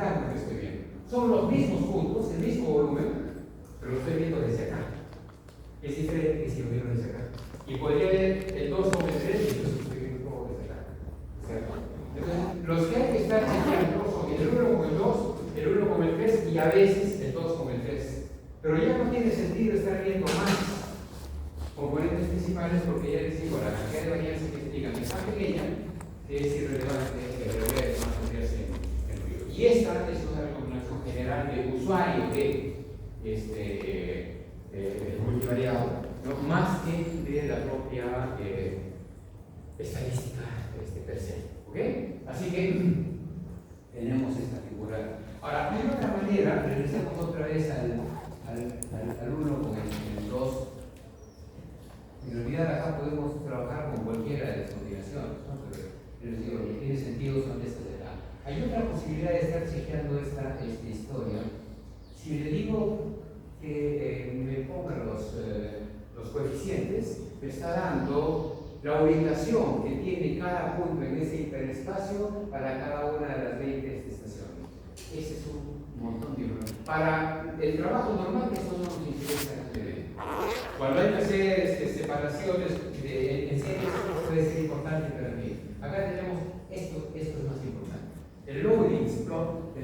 plano que estoy viendo. Son los mismos puntos, el mismo volumen, pero lo estoy viendo desde acá. Es diferente que si lo miro desde acá. Y podría ver el 2 como el 3 y entonces estoy viendo todo desde acá. ¿Cierto? Entonces, los que hay que estar chequeando son el 1 como el 2, el 1 como el 3 y a veces el 2 como el 3. Pero ya no tiene sentido estar viendo más componentes principales porque ya les digo, la cantidad de varianza que digan es tan pequeña que es irrelevante que debería de mantenerse en ruido. Y esta es una recomendación general de usuario de multivariado, ¿no? Más que de la propia estadística per se. ¿Okay? Así que tenemos esta figura. Ahora, hay otra manera, regresemos otra vez al 1 con el 2. En realidad acá podemos trabajar con cualquiera de las combinaciones, ¿no? Pero les digo, lo que tiene sentido son estas de acá. Hay otra posibilidad de estar chequeando esta historia. Si le digo que me ponga los coeficientes, me está dando la orientación que tiene cada punto en ese hiperespacio para cada una de las 20 estaciones. Ese es un montón de información. Para el trabajo normal, eso no nos interesa realmente. Cuando hay que hacer separaciones en series, puede ser importante para mí. Acá tenemos esto es más importante. El loadings plot,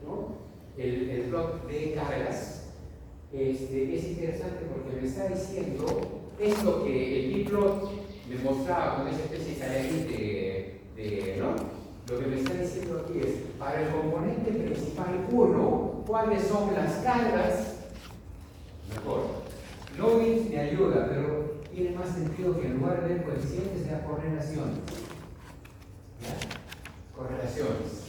¿no? El plot de cargas es interesante porque me está diciendo esto que el plot me mostraba con esa especie de ¿no? Lo que me está diciendo aquí es, para el componente principal 1, ¿cuáles son las cargas? Mejor. Loadings me ayuda, pero tiene más sentido que en lugar de coeficientes sea correlaciones. ¿Ya? Correlaciones.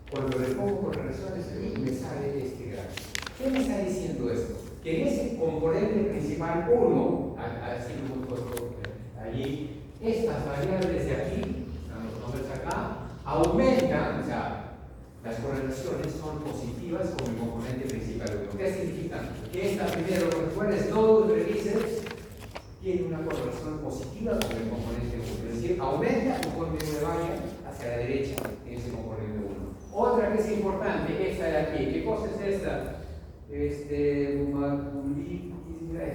Cuando le pongo correlaciones, me sale este gráfico. ¿Qué me está diciendo esto? Que en ese componente principal 1, así lo hemos puesto allí, estas variables de aquí, los nombres acá, aumentan, o sea, las correlaciones son positivas con el componente principal 1. ¿Qué significa? Que esta primero, recuerden, todos los releases tiene una correlación positiva con el componente 1. Es decir, aumenta conforme me vaya hacia la derecha en ese componente 1. Otra que es importante, esta de aquí. ¿Qué cosa es esta? En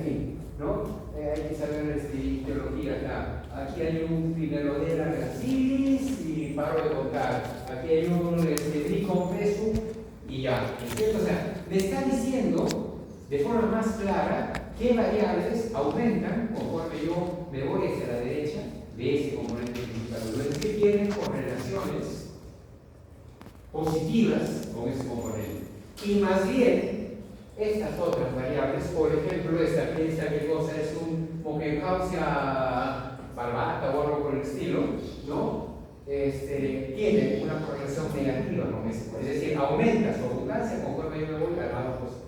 fin, ¿no? Hay que saber teología acá. Aquí hay un Pinerodera Gracilis y paro de contar. Aquí hay un Tricompesu y ya. ¿Entiendes? O sea, me está diciendo de forma más clara qué variables aumentan conforme yo me voy hacia la derecha de ese componente principal. Es que tienen correlaciones positivas con ese componente. Y más bien, estas otras variables, por ejemplo, esta piensa qué cosa es un Mogenhausia barbata o algo por el estilo, ¿no? Tiene una correlación negativa con eso. Es decir, aumenta su abundancia conforme yo me voy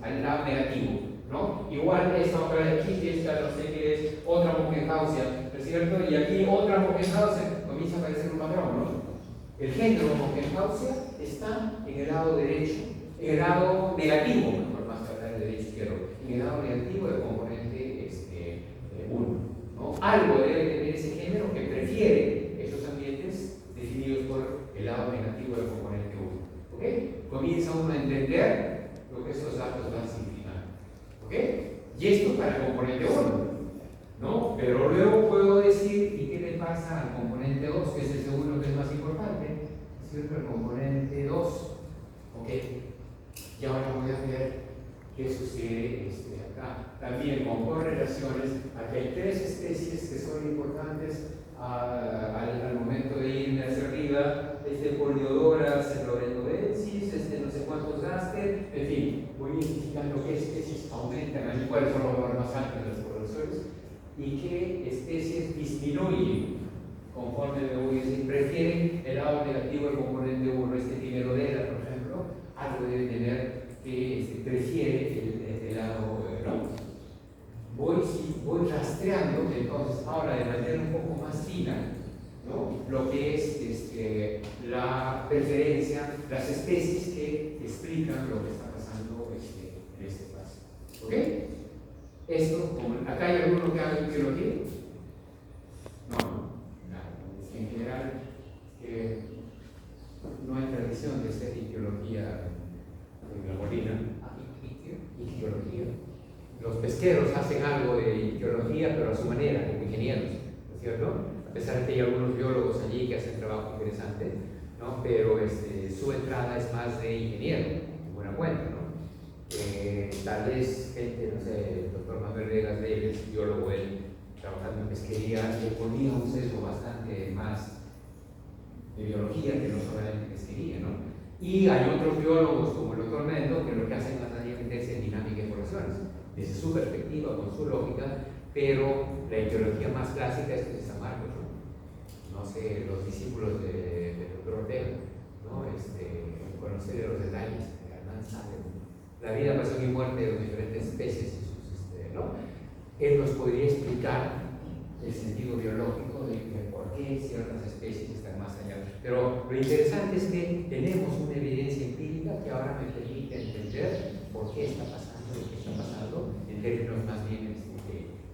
al lado negativo, ¿no? Igual esta otra de aquí, esta no sé qué es, otra Mogenhausia, ¿no es cierto? Y aquí otra Mogenhausia, comienza a aparecer un patrón, ¿no? El género Mogenhausia está en el lado derecho, en el lado negativo, mejor más que hablar de derecho izquierdo, en el lado negativo del componente 1. ¿No? Algo debe tener ese género que prefiere esos ambientes definidos por el lado negativo del componente 1. ¿Okay? Comienza uno a entender lo que estos datos van significando. ¿Okay? Y esto para el componente 1. ¿No? Pero luego puedo decir, ¿y qué le pasa al componente 2, que es el segundo que es más importante? Es cierto, el componente 2. ¿Ok? Y ahora voy a ver qué sucede acá. También con correlaciones, aquí hay 3 especies que son importantes al momento de irme hacia arriba. Poliodoras, Lorenodensis, no sé cuántos Gaster, en fin, voy identificando qué especies aumentan, allí cuáles son los valores más altos de las correlaciones y qué especies disminuyen conforme me voy a decir, prefieren el lado negativo del componente 1, Pinerodera, por ejemplo, algo debe tener que prefiere el lado, ¿no? Voy rastreando, entonces, ahora de manera un poco más fina, ¿no? Lo que es la preferencia, las especies que explican lo que está pasando en este espacio. ¿Ok? Esto, ¿acá hay alguno que haga biología? No, en general, no hay tradición de hacer ictiología en la Molina. Ictiología. Los pesqueros hacen algo de ictiología, pero a su manera, como ingenieros, ¿no es cierto? A pesar de que hay algunos biólogos allí que hacen trabajo interesante, ¿no? Pero su entrada es más de ingeniero, en buena cuenta, ¿no? Tal vez gente, no sé, el doctor Manuel Vegas Vélez, biólogo, él, trabajando en pesquería, le ponía un sesgo bastante más de biología que no solamente pesquería, ¿no? Y hay otros biólogos como el doctor Mendo que lo que hacen más allá es meterse en dinámica de poblaciones, desde su perspectiva, con su lógica, pero la ictiología más clásica es de San Marcos, ¿no? No sé, los discípulos del doctor Ortega, ¿no? Conocer los detalles, Hernán sabe la vida, pasión y muerte de las diferentes especies, ¿no? Él nos podría explicar el sentido biológico de por qué ciertas especies están más allá. Pero lo interesante es que tenemos una evidencia empírica que ahora me permite entender por qué está pasando lo que está pasando en términos más bien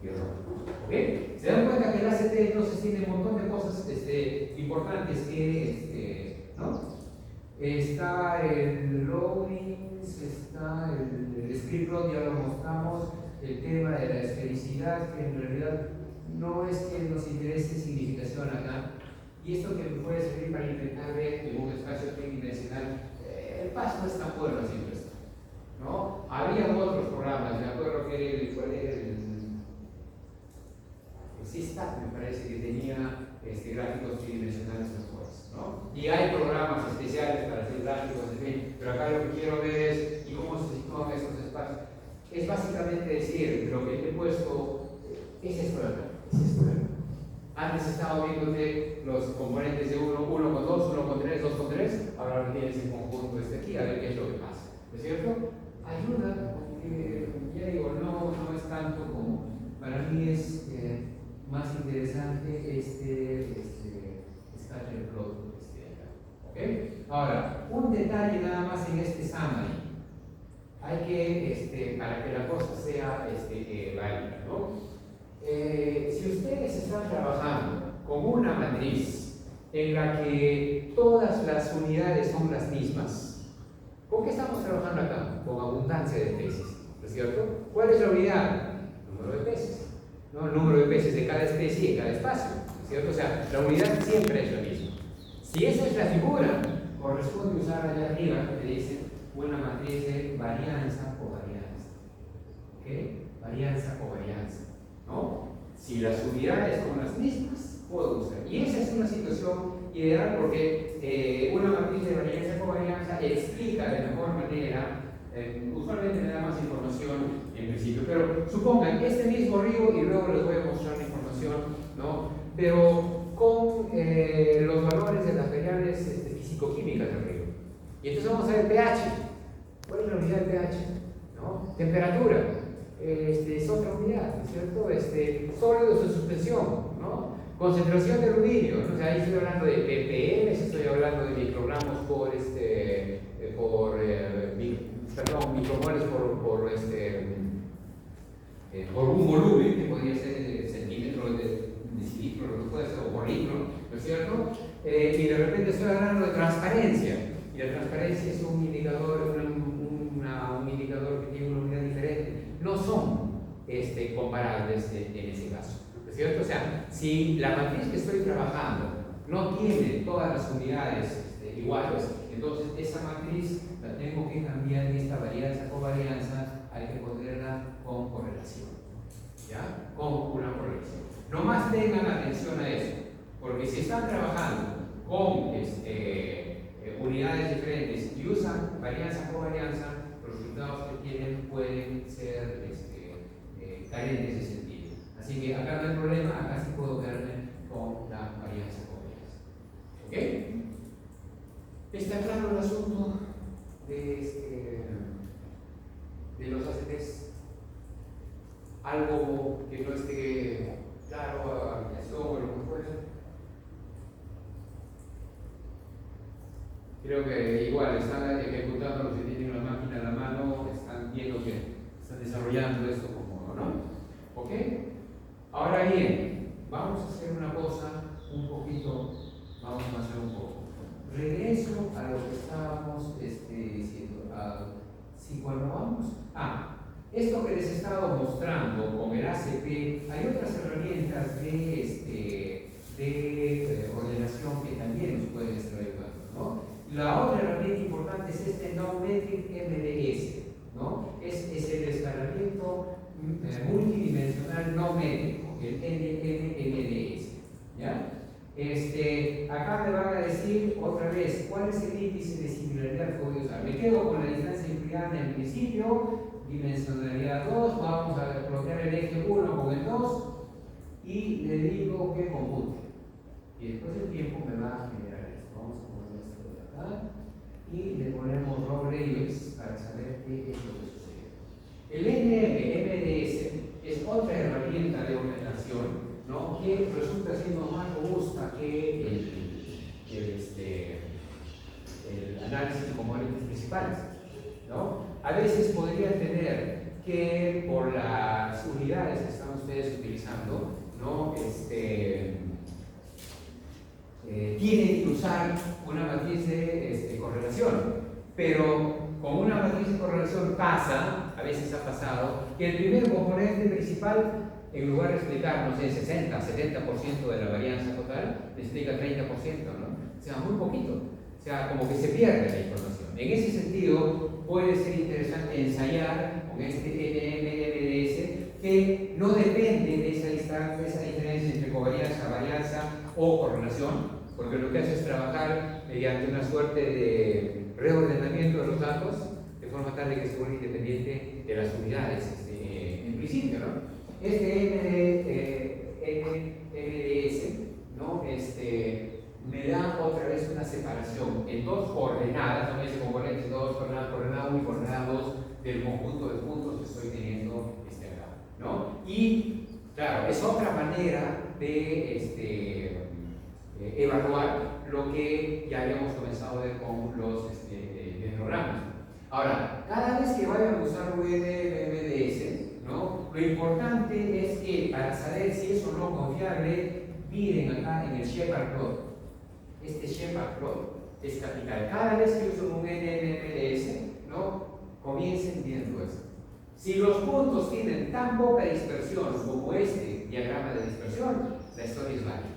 biológicos. ¿Okay? Se dan cuenta que el ACT entonces tiene un montón de cosas importantes que, ¿no? Está el loadings, está el script plot, ya lo mostramos, el tema de la esfericidad, que en realidad no es que nos interese significación acá, y esto que me puede servir para intentar ver en un espacio tridimensional, el paso no es tan bueno siempre esto, ¿no? Había otros programas, me acuerdo que ¿cuál era el CISTAT, me parece que tenía gráficos tridimensionales mejores, ¿no? Y hay programas especiales para hacer gráficos, en fin, pero acá lo que quiero ver es ¿y cómo se sitúan esos espacios? Es básicamente decir, lo que te he puesto es esto de acá, es esto de acá. Antes estaba viéndote los componentes de 1 con 2, 1 con 3, 2 con 3, ahora lo tienes en conjunto aquí, a ver qué es lo que pasa, ¿no es cierto? Ayuda, porque ya digo, no es tanto como, para mí es más interesante scatter plot acá, ¿ok? Ahora, un detalle nada más en este summary. Hay que, para que la cosa sea válida, ¿no? Si ustedes están trabajando con una matriz en la que todas las unidades son las mismas, ¿con qué estamos trabajando acá? Con abundancia de peces, ¿no es cierto? ¿Cuál es la unidad? Número de peces, ¿no? El número de peces de cada especie y en cada espacio, ¿no es cierto? O sea, la unidad siempre es la misma. Si esa es la figura, corresponde usar allá arriba, que dice una matriz de varianza o varianza. ¿Ok? Varianza o varianza, ¿no? Si las unidades son las mismas, puedo usar. Y esa es una situación ideal porque una matriz de varianza o varianza explica de mejor manera, usualmente me da más información en principio, pero supongan este mismo río y luego les voy a mostrar la información, ¿no? Pero con los valores de las variables físico-químicas del río. Y entonces vamos a ver pH. ¿Cuál es la unidad de pH? ¿No? Temperatura. Es otra unidad, ¿no es cierto? Sólidos en suspensión, ¿no? Concentración de aluminio, ¿no? O sea, ahí estoy hablando de ppm, estoy hablando de microgramos micromoles por un volumen, que podría ser centímetro, decilitro, lo que puede ser, o por litro, ¿no es cierto? Y de repente estoy hablando de transparencia, y la transparencia es un indicador, un indicador que tiene una unidad diferente. No son comparables en ese caso, ¿no es cierto? O sea, si la matriz que estoy trabajando no tiene todas las unidades iguales, entonces esa matriz la tengo que cambiar de esta varianza con varianza, hay que ponerla con correlación, ¿ya? Con una correlación. No más tengan atención a eso, porque si están trabajando con unidades diferentes y usan varianza con varianza, los resultados que tienen pueden ser carentes de sentido. Así que acá no hay problema, acá sí puedo verme con la varianza con varianza. ¿Ok? ¿Está claro el asunto de los ACTs? ¿Algo que no esté claro, aplicación o lo que fuera? Creo que igual están ejecutando los que tienen la máquina en la mano, están viendo que están desarrollando esto como, ¿no? ¿Ok? Ahora bien, vamos a hacer una cosa un poquito, vamos a hacer un poco. regreso a lo que estábamos diciendo. Sí, cuando vamos. Esto que les he estado mostrando con el ACP, hay otras herramientas de ordenación que también nos pueden estar ayudando, ¿no? La otra herramienta importante es este No-Metric MDS, ¿no? Es el escalamiento multidimensional no métrico, el NMMDS, ¿ya? Acá me van a decir otra vez cuál es el índice de similaridad que voy a usar. Me quedo con la distancia empleada en principio, dimensionalidad 2, vamos a bloquear el eje 1 con el 2 y le digo que compute. Y después del tiempo me va a generar esto. Vamos a poner esto de acá y le ponemos raw labels para saber qué es lo que sucede. El NMMDS es otra herramienta de ordenación, ¿no? Que resulta siendo más robusta que el análisis de componentes principales, ¿no? A veces podrían tener que por las unidades que están ustedes utilizando, ¿no? Tienen que usar una matriz de correlación, pero con una matriz de correlación pasa, a veces ha pasado, que el primer componente principal, en lugar de explicarnos el 60, 70% de la varianza total, le explica 30%, ¿no? O sea, muy poquito. O sea, como que se pierde la información. En ese sentido, puede ser interesante ensayar con este NMMDS que no depende de esa diferencia entre covarianza, varianza o correlación, porque lo que hace es trabajar mediante una suerte de reordenamiento de los datos de forma tal de que se vuelva independiente de las unidades en principio, ¿no? MDS, ¿no? Me da otra vez una separación en dos coordenadas, no me dice componentes, dos coordenadas, coordenada 1 y coordenada 2 del conjunto de puntos que estoy teniendo acá, ¿no? Y claro, es otra manera de evaluar lo que ya habíamos comenzado a ver con los dendrogramas. Ahora, cada vez que vayan a usar un MDS, ¿no? Lo importante es que para saber si es o no confiable, miren acá en el Shepard plot. Este Shepard plot es capital. Cada vez que usen un NMMDS, ¿no? Comiencen viendo esto. Si los puntos tienen tan poca dispersión como este diagrama de dispersión, la historia es válida.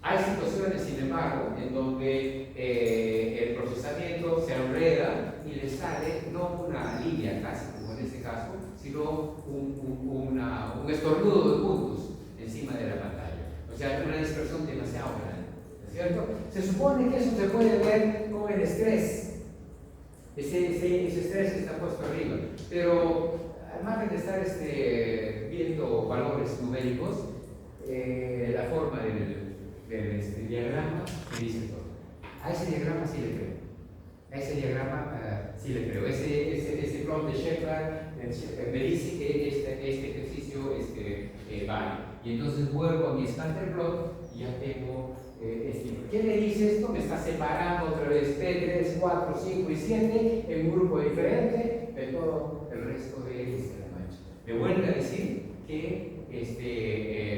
Hay situaciones, sin embargo, en donde el procesamiento se enreda y le sale no una línea casi como en este caso, sino un estornudo de puntos encima de la pantalla. O sea, una dispersión demasiado grande, ¿no es cierto? Se supone que eso se puede ver con el estrés. Ese estrés está puesto arriba. Pero al margen de estar viendo valores numéricos, la forma del diagrama me dice todo. A ese diagrama sí le creo. A ese diagrama sí le creo. Ese plot de Shepard me dice que este ejercicio vale. Y entonces vuelvo a mi scatter plot y ya tengo ¿Qué me dice esto? Me está separando otra vez P3, 4, 5 y 7 en un grupo diferente de todo el resto de la mancha. Me vuelve a decir que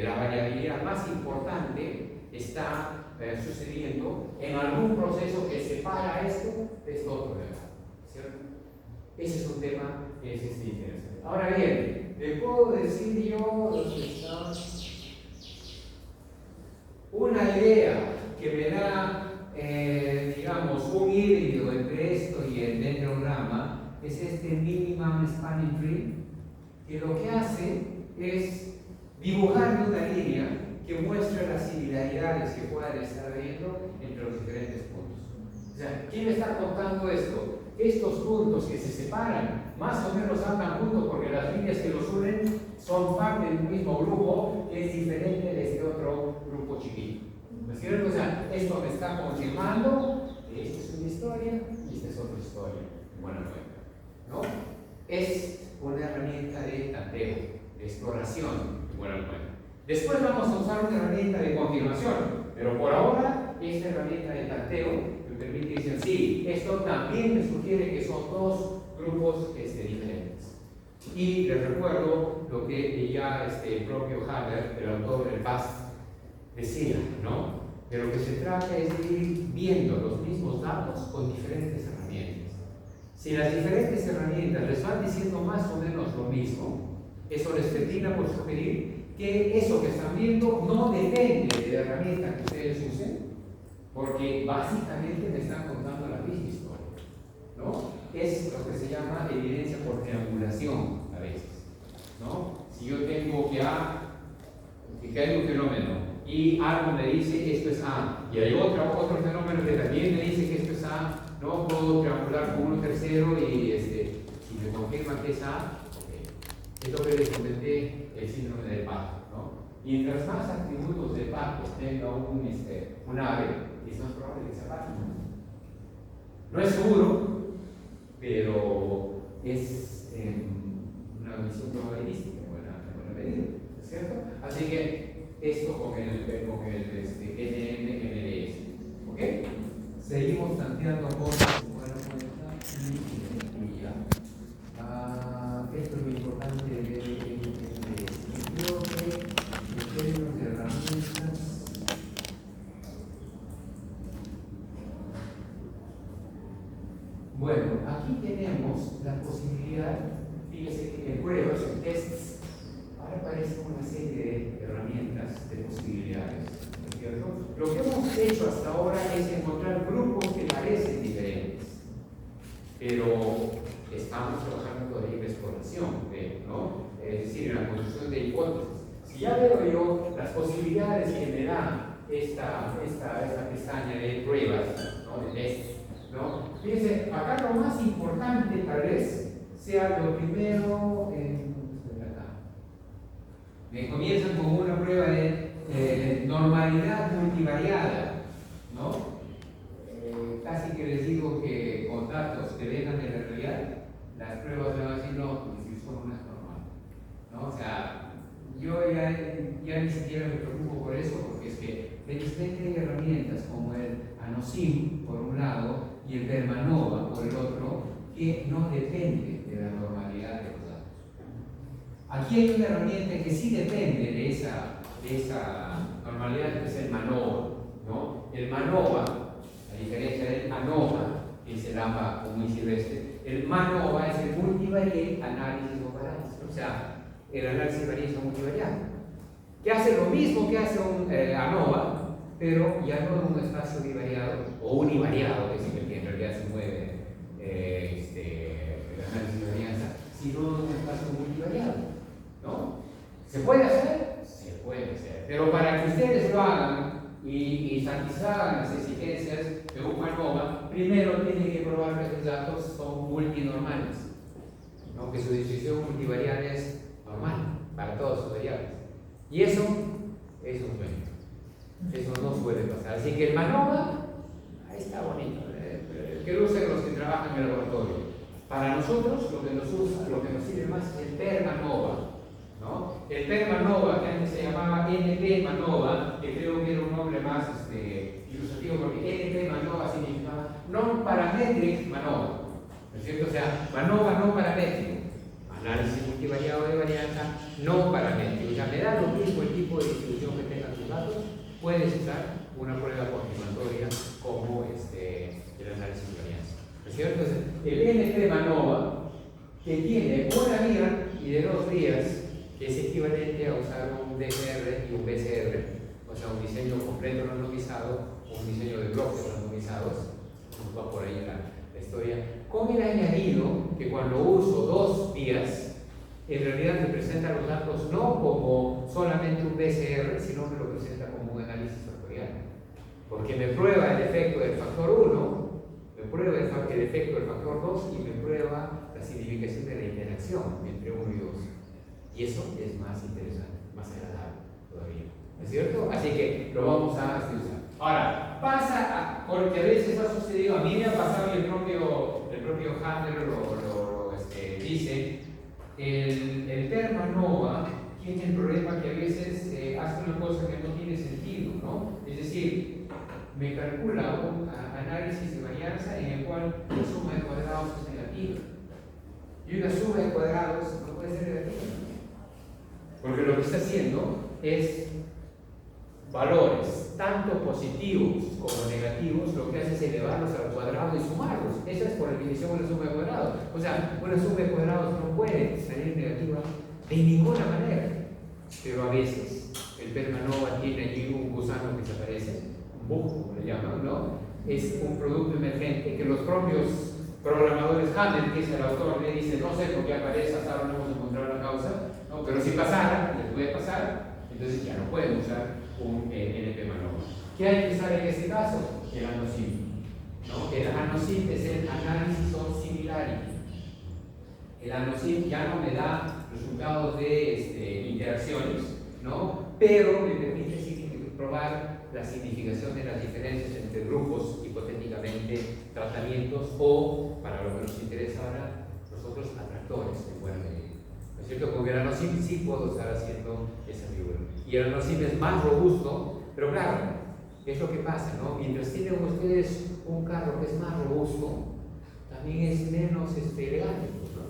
la variabilidad más importante está sucediendo en algún proceso que separa esto de esto otro de acá, ¿cierto? Ese es un tema que es interesante. Ahora bien, le puedo decir yo una idea que me da, digamos, un híbrido entre esto y el dendrograma, es este minimum spanning tree, que lo que hace es dibujarme una línea que muestre las similaridades que puedan estar habiendo entre los diferentes puntos. O sea, ¿quién me está contando esto? Estos puntos que se separan más o menos andan juntos porque las líneas que los unen son parte del mismo grupo que es diferente de este otro grupo chiquito. ¿No es cierto? O sea, esto me está confirmando que esta es una historia y esta es otra historia. Buena cuenta, ¿no? Es una herramienta de tanteo, de exploración. Buena cuenta. Después vamos a usar una herramienta de confirmación, pero por ahora esta herramienta de tanteo me permite decir, sí, esto también me sugiere que son dos grupos diferentes. Y les recuerdo lo que ya el propio Haber, el autor del PAST, decía, ¿no? De lo que se trata es de ir viendo los mismos datos con diferentes herramientas. Si las diferentes herramientas les van diciendo más o menos lo mismo, eso les termina por sugerir que eso que están viendo no depende de la herramienta que ustedes usen, porque básicamente me están contando la misma historia, ¿no? Es lo que se llama evidencia por triangulación a veces, ¿no? Si yo tengo que hay un fenómeno y algo me dice esto es A, y hay otro fenómeno que también me dice que esto es A, no puedo triangular con uno tercero y si me confirma que es A, ok. Es lo que les comenté, el síndrome del pato, ¿no? Mientras más atributos de pato tenga un ave, es más probable que sea pato. No es seguro, pero es una visión probabilística en buena medida, ¿es cierto? Así que esto con el NMLS, ¿ok? Seguimos tanteando cosas en buena cuenta y ya. Esto es lo importante del NMLS. Creo que en términos de herramientas, bueno, aquí tenemos la posibilidad, fíjese que en pruebas, en tests, ahora aparece una serie de herramientas, de posibilidades, ¿no es cierto? Lo que hemos hecho hasta ahora es encontrar grupos que parecen diferentes, pero estamos trabajando todavía en exploración, ¿no? Es decir, en la construcción de hipótesis. Si ya veo yo las posibilidades que me da esta pestaña de pruebas, ¿no? De tests, ¿no? Fíjense, acá lo más importante tal vez sea lo primero me comienzan con una prueba de normalidad multivariada, ¿no? Casi que les digo que con datos que vengan de la realidad, las pruebas me van a decir no, tu distribución no es normal, ¿no? O sea, yo ya ni siquiera me preocupo por eso, porque es que felizmente hay herramientas como el ANOSIM por un lado y el Vermanova por el otro, que no depende de la normalidad de los datos. Aquí hay una herramienta que sí depende de esa normalidad, que es el MANOVA, ¿no? El MANOVA, a diferencia del ANOVA, que es el AMBA común y silvestre, el MANOVA es el multivariate análisis of variance, o sea, el análisis de varianza multivariada, que hace lo mismo que hace un ANOVA, pero ya no en un espacio bivariado o univariado, que es el que en realidad se mueve el análisis de varianza, sino en un espacio multivariado, ¿no? ¿Se puede hacer? Se puede hacer, pero para que ustedes lo hagan y satisfagan las exigencias de un ANOVA, primero tienen que probar que los datos son multinormales, ¿no? Que su distribución multivariada es normal para todas sus variables. Y eso es un sueño. Eso no suele pasar. Así que el MANOVA, ahí está bonito. Que lo usen los que trabajan en el laboratorio. Para nosotros, lo que nos sirve más es el PERMANOVA, ¿no? El PERMANOVA, que antes se llamaba NP-MANOVA, que creo que era un nombre más ilustrativo, porque NP-MANOVA significaba Non-Parametric MANOVA, ¿no es cierto? O sea, MANOVA no paramétrico. Análisis multivariado de varianza no paramétrico. O sea, me da lo mismo el tipo de distribución que tengan sus datos. Puedes usar una prueba confirmatoria como el análisis de varianza, ¿no es cierto? Entonces, el NP-MANOVA, que tiene una vía y de dos vías, que es equivalente a usar un DCR y un BCR, o sea, un diseño completo randomizado, un diseño de bloques randomizados, nos va por ahí la historia, con el añadido que cuando uso dos vías, en realidad me presenta los datos no como solamente un BCR, sino me lo presenta como un análisis factorial. Porque me prueba el efecto del factor 1, me prueba el efecto del factor 2 y me prueba la significación de la interacción entre 1 y 2. Y eso es más interesante, más agradable todavía. ¿No es cierto? Así que lo vamos a usar. Ahora, pasa porque a veces ha sucedido, a mí me ha pasado y el propio Handler lo dice. El PERMANOVA tiene el problema que a veces hace una cosa que no tiene sentido, ¿no? Es decir, me calcula un análisis de varianza en el cual la suma de cuadrados es negativa. Y una suma de cuadrados no puede ser negativa, porque lo que está haciendo es valores, tanto positivos como negativos, lo que hace es elevarlos al cuadrado y sumarlos. Esa es por definición una suma de cuadrados. O sea, una suma de cuadrados no puede salir negativa de ninguna manera. Pero a veces el Permanova tiene allí un gusano que se aparece, un bug, como le llaman, ¿no? Es un producto emergente que los propios programadores Hammer, que es el autor, le dice, no sé por qué aparece, hasta ahora no hemos encontrado la causa, ¿no? Pero si pasara, les puede pasar, entonces ya no pueden usar un NP Manova. ¿Qué hay que usar en este caso? El ANOSIM, ¿no? El ANOSIM es el análisis of similarity. El ANOSIM ya no me da resultados de interacciones, ¿no? Pero me permite probar la significación de las diferencias entre grupos, hipotéticamente tratamientos, o, para lo que nos interesa ahora, los otros atractores en buena medida. ¿No es cierto? Con el ANOSIM sí puedo estar haciendo esa figura. Y el ANOSIM es más robusto, pero claro, es lo que pasa, ¿no? Mientras tienen ustedes un carro que es más robusto, también es menos elegante, ¿no?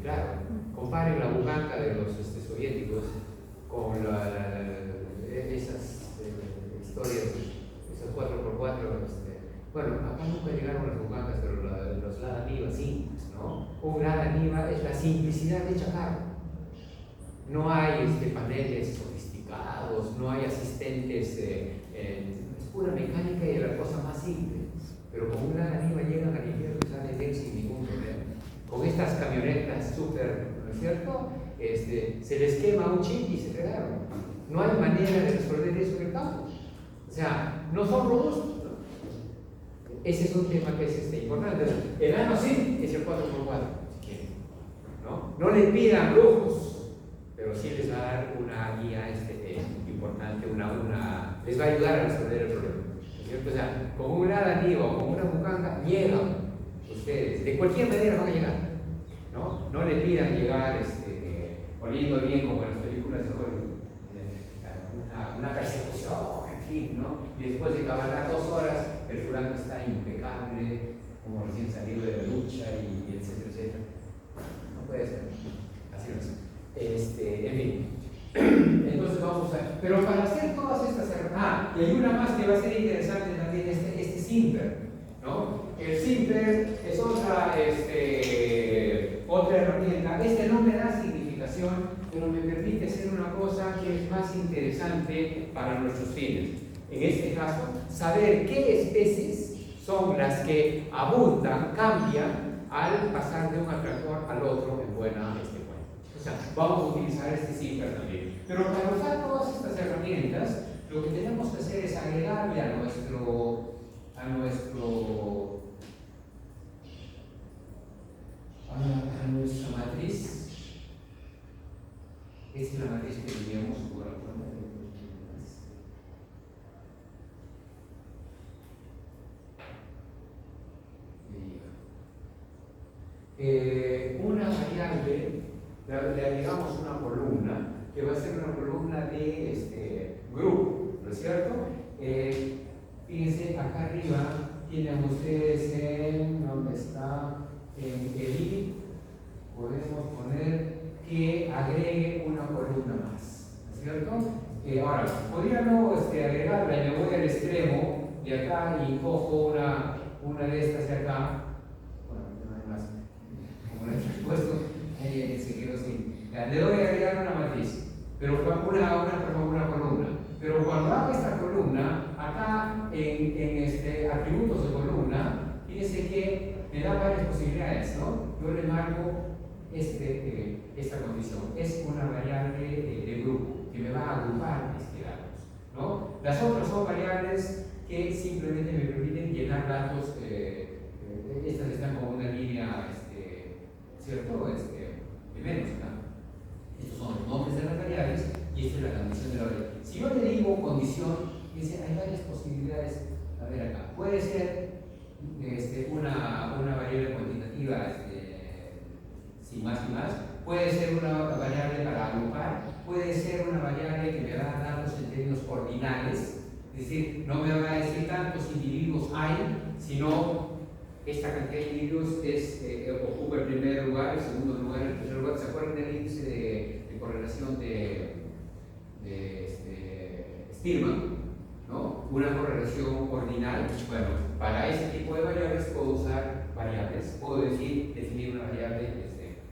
Claro, comparen la bujanca de los soviéticos con esas historias, esos 4x4. Bueno, acá nunca llegaron las bujancas, pero los Lada Niva sí, ¿no? Un Lada Niva es la simplicidad de carro. No hay paneles sofisticados, no hay asistentes, es pura mecánica y la cosa más simple. Pero con un Lada Niva llegan al infierno y salen bien sin ningún problema. Con estas camionetas súper, ¿no es cierto? Se les quema un chip y se fregaron. No hay manera de resolver eso en el campo. O sea, no son robustos, ¿no? Ese es un tema que es importante. El ANOSIM es el 4x4, si quieren, ¿no? No le pidan lujos, pero sí les va a dar una guía importante, les va a ayudar a resolver el problema. ¿No es cierto? O sea, con un Lada Niva o con una bucanga llegan ustedes, de cualquier manera van a llegar, ¿no? No le pidan llegar oliendo bien como en las películas de Hollywood, una persecución, en fin, ¿no? Y después de cabalgar 2 horas, el fulano está impecable, como recién salido de la lucha, y etcétera, etcétera. No puede ser, así no es. En fin. Entonces vamos a... Pero para hacer todas estas... y hay una más que va a ser interesante también, este Simper, ¿no? El Simper es otra herramienta. No me da significación, pero me permite hacer una cosa que es más interesante para nuestros fines. En este caso, saber qué especies son las que abundan, cambian al pasar de un atractor al otro en buena cuenta. O sea, vamos a utilizar este Simper también. Pero para usar todas estas herramientas, lo que tenemos que hacer es agregarle a nuestra matriz. Esta es la matriz que teníamos por una variable, le agregamos una columna que va a ser una columna de grupo, ¿no es cierto? Fíjense, acá arriba tienen ustedes ¿dónde está? En el i, podemos poner que agregue una columna más, ¿no es cierto? Ahora, podríamos agregarla y me voy al extremo de acá y cojo una de estas de acá. Bueno, no hay más. Como le he puesto, se quedó así. Le doy a agregar una matriz, pero una columna. Pero cuando hago esta columna, acá en atributos de columna, fíjense que me da varias posibilidades, ¿no? Yo le marco esta condición. Es una variable de grupo que me va a agrupar datos, ¿no? Las otras son variables que simplemente me permiten llenar datos. Estas están como una línea, ¿cierto? De menos, ¿no? Estos son los nombres de las variables y esta es la condición de la variable. Si yo le digo condición, dice, hay varias posibilidades. A ver acá, puede ser una variable cuantitativa sin más y más, puede ser una variable para agrupar, puede ser una variable que me va a dar datos en términos ordinales, es decir, no me va a decir tantos individuos hay, sino esta cantidad de individuos ocupa el primer lugar, el segundo lugar, el tercer lugar. ¿Se acuerdan del índice de correlación de Stillman, ¿no? Una correlación ordinal. Bueno, para ese tipo de variables puedo usar variables, puedo definir una variable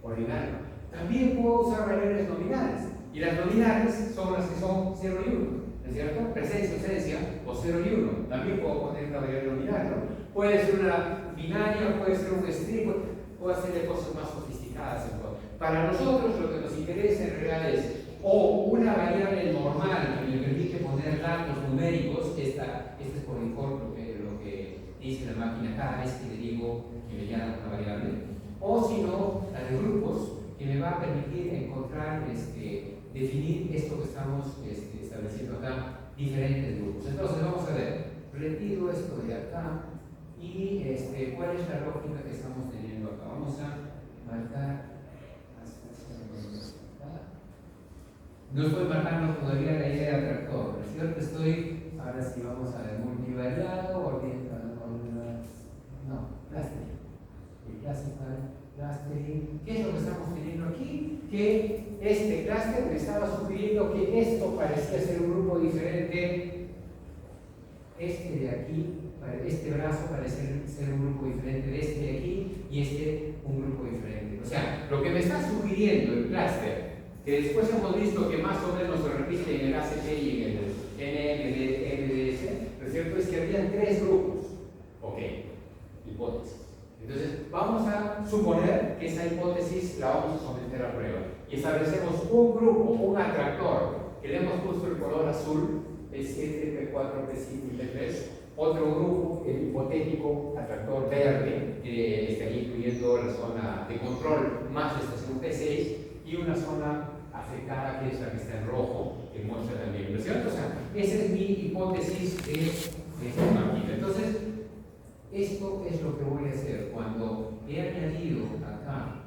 ordinal. También puedo usar variables nominales, y las nominales son las que son 0 y 1, ¿no es cierto? Presencia, ausencia, o 0 y 1. También puedo poner una variable nominal, ¿no? Puede ser una binaria, puede ser un string, puedo hacerle cosas más sofisticadas. Para nosotros lo que nos interesa en realidad es o una variable normal que me permite poner datos numéricos, esta es por default lo que dice la máquina cada vez que le digo que me llama una variable, o si no, la de grupos, que me va a permitir encontrar, definir esto que estamos estableciendo acá, diferentes grupos. Entonces vamos a ver, retiro esto de acá y cuál es la lógica que estamos teniendo acá. Vamos a marcar. No estoy marcando todavía la idea de atractor, ¿no es cierto? Ahora sí vamos a ver, multivariado, clustering. ¿Qué es lo que estamos teniendo aquí? Que este clúster me estaba sugiriendo que esto parecía ser un grupo diferente, de aquí, este brazo parece ser un grupo diferente de este de aquí, y un grupo diferente. O sea, lo que me está sugiriendo el clúster, que después hemos visto que más o menos se repite en el ACT y en el NMDS, ¿no es cierto? Es que habían 3 grupos. Ok, hipótesis. Entonces, vamos a suponer que esa hipótesis la vamos a someter a prueba. Y establecemos un grupo, un atractor, que le hemos puesto el color azul, P7, P4, P5 y P3. Otro grupo, el hipotético atractor verde, que estaría incluyendo la zona de control más la estación P6, y una zona afectada que es la que está en rojo, que muestra también, ¿no es cierto? O sea, esa es mi hipótesis de esta máquina. Entonces, esto es lo que voy a hacer cuando he añadido acá,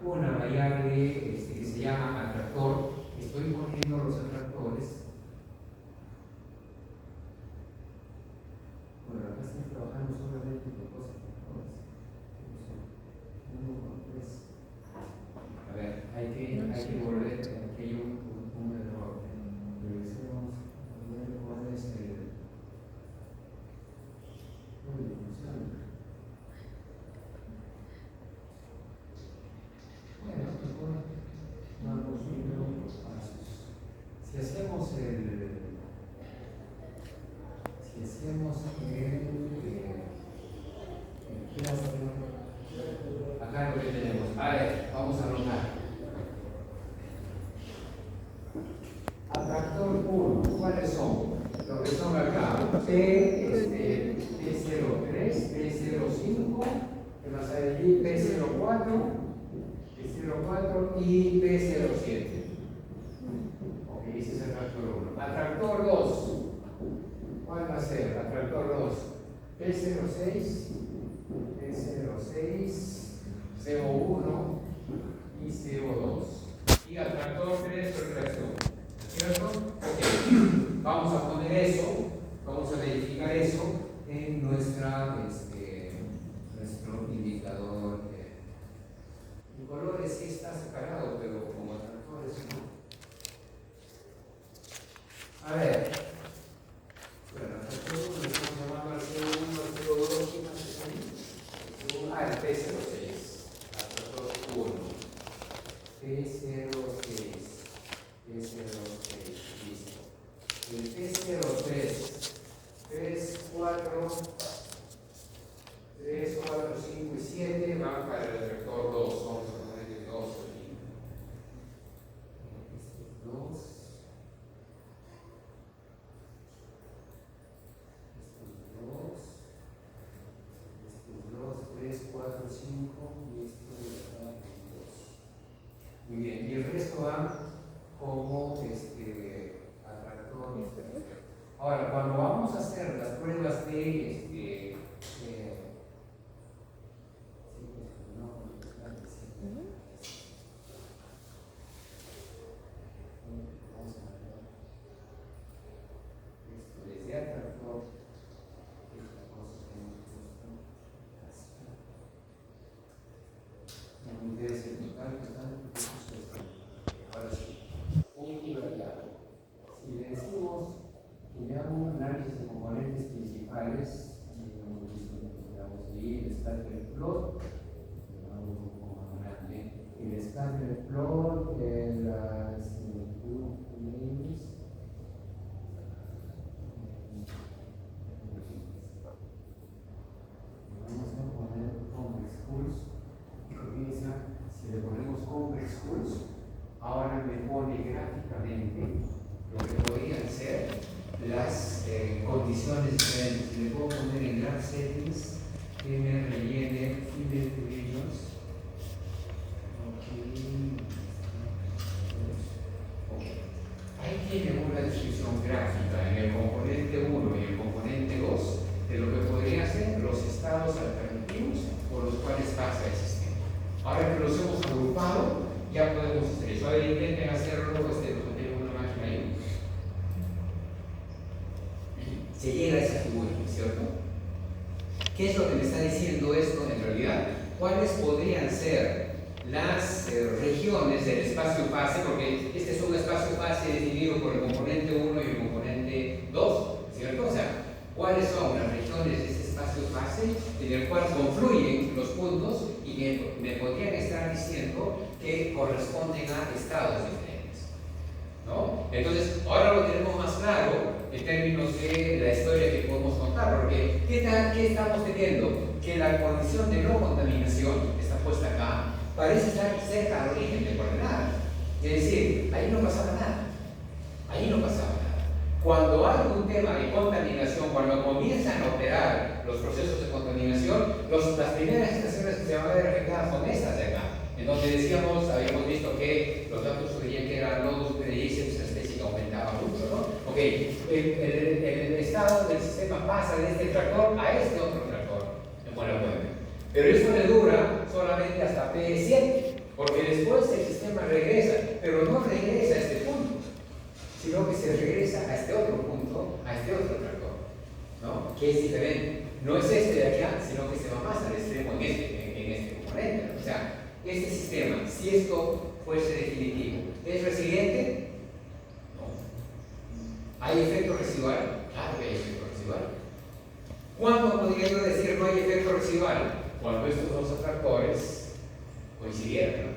una variable que se llama atractor. Estoy poniendo los atractores. Bueno, acá estoy trabajando solamente con cosas atractores. A ver, hay que volver, aquí hay un error. Revisemos cuál es el. Bueno, vamos viendo los pasos. Si hacemos acá lo que tenemos. A ver, vamos a anotar. Atractor 1, ¿cuáles son? Lo que son acá, P03, P05, que más hay allí, P04 y P07. Ok, ese es el atractor 1. Atractor 2, ¿cuál va a ser? Atractor 2, P06, CO1 y CO2. Y atractor 3, reacción. ¿Cierto? Ok. Vamos a poner eso, vamos a verificar eso en nuestro indicador. En colores sí está separado, pero como atractores no. A ver. Bueno, atractor 1 le estamos llamando al CO1, al CO2, ¿qué más es ahí? El P06. Atractor 1. P06. Listo. El P03, 3, 4, 5 y 7 van para el atractor 2. Vamos a poner el 2 aquí. 2. 3, 4, 5 y esto está en 2. Muy bien, y el resto van como atractor. Ahora, cuando vamos a hacer las pruebas de locales. Vamos a ir, el scatter plot, el scatter plot, las group names. Vamos a poner complex schools. Si le ponemos complex schools, ahora me pone gráficamente lo que podrían ser las condiciones diferentes. Le puedo poner en graph settings que me rellene filled regions. Ahí tiene una descripción gráfica en el componente 1 y el componente 2 de lo que podrían ser los estados alternativos por los cuales pasa el sistema. Ahora que los hemos agrupado, ya podemos hacer eso. Ahora intenten hacerlo, lo que tengo una máquina ahí. Se llega a esa figura, ¿cierto? ¿Qué es lo que me está diciendo esto en realidad? ¿Cuáles podrían ser las regiones del espacio fase? Porque este es un espacio fase definido por el componente 1 y el componente 2, ¿cierto? O sea, ¿cuáles son las regiones de ese espacio fase en el cual confluyen los puntos y que me podrían estar diciendo que corresponden a estados diferentes, ¿no? Entonces, ahora lo tenemos más claro en términos de la historia que podemos contar, porque ¿qué estamos teniendo? Que la condición de no contaminación, que está puesta acá, parece estar cerca al origen de coordenadas. Es decir, ahí no pasaba nada. Ahí no pasaba nada. Cuando hay un tema de contaminación, cuando comienzan a operar los procesos de contaminación, las primeras estaciones que se van a ver afectadas son estas de acá, en donde decíamos, habíamos visto que los datos sugerían que eran nodos UPDI, es una especie que aumentaba mucho, ¿no? Ok, el estado del sistema pasa de este tractor a este otro tractor, en buena cuenta. Pero eso le dura solamente hasta P7, porque después el sistema regresa, pero no regresa a este punto, sino que se regresa a este otro punto, a este otro tractor, ¿no? Que es diferente. No es este de acá, sino que se va más al extremo en este componente. O sea, este sistema, si esto fuese definitivo, ¿es resiliente? No. ¿Hay efecto residual? Claro que hay efecto residual. ¿Cuándo podría yo decir no hay efecto residual? Cuando estos dos atractores coincidieran, ¿no?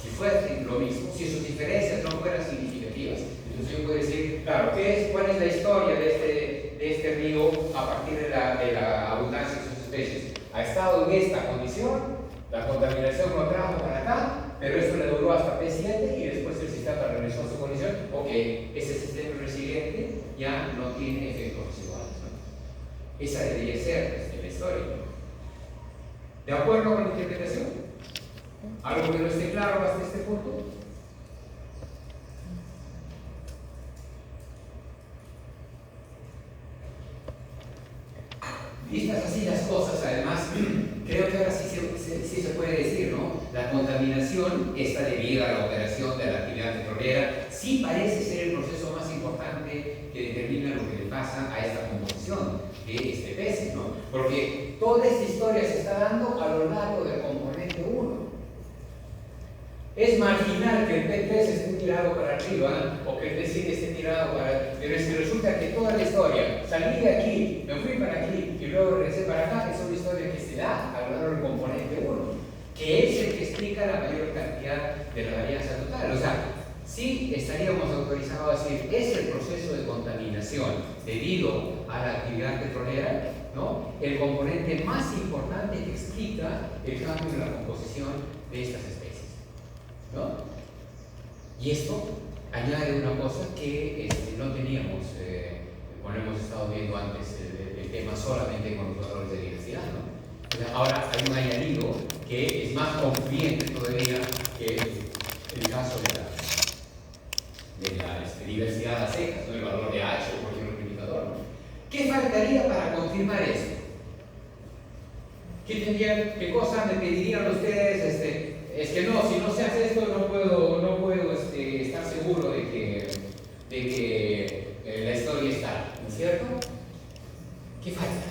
Si fuera lo mismo, si sus diferencias no fueran significativas, entonces yo puedo decir, claro, ¿cuál es la historia de este río a partir de la abundancia de sus especies? Ha estado en esta condición, la contaminación lo trajo para acá, pero esto le duró hasta P7 y después el sistema regresó a su condición. Ok, ese sistema resiliente ya no tiene efectos residuales, ¿no? Esa debería ser la historia, ¿no? ¿De acuerdo con la interpretación? ¿Algo que no esté claro hasta este punto? Vistas así las cosas, además, creo que ahora sí se puede decir, ¿no? La contaminación está debida a la operación de la actividad petrolera. Sí parece ser el proceso más importante que determina lo que le pasa a esta composición de este pez, ¿no? Porque toda esta historia se está dando a lo largo del componente 1. Es marginal que el P3 esté tirado para arriba o que el P5 esté tirado para... Pero es que resulta que toda la historia, salí de aquí, me fui para aquí y luego regresé para acá, es una historia que se da a lo largo del componente 1, que es el que explica la mayor cantidad de la varianza total. O sea, sí estaríamos autorizados a decir, es el proceso de contaminación debido a la actividad petrolera, ¿no? El componente más importante que explica el cambio en la composición de estas especies, ¿no? Y esto añade una cosa que no teníamos cuando hemos estado viendo antes el tema solamente con los valores de diversidad, ¿no? O sea, ahora hay un añadido que es más concluyente todavía que el caso de la diversidad a secas, ¿no? El valor de H o cualquier otro indicador, ¿no? ¿Qué faltaría para confirmar esto? ¿Qué cosa me pedirían ustedes? Es que no, si no se hace esto no puedo estar seguro de que la historia está, ¿no es cierto? ¿Qué falta?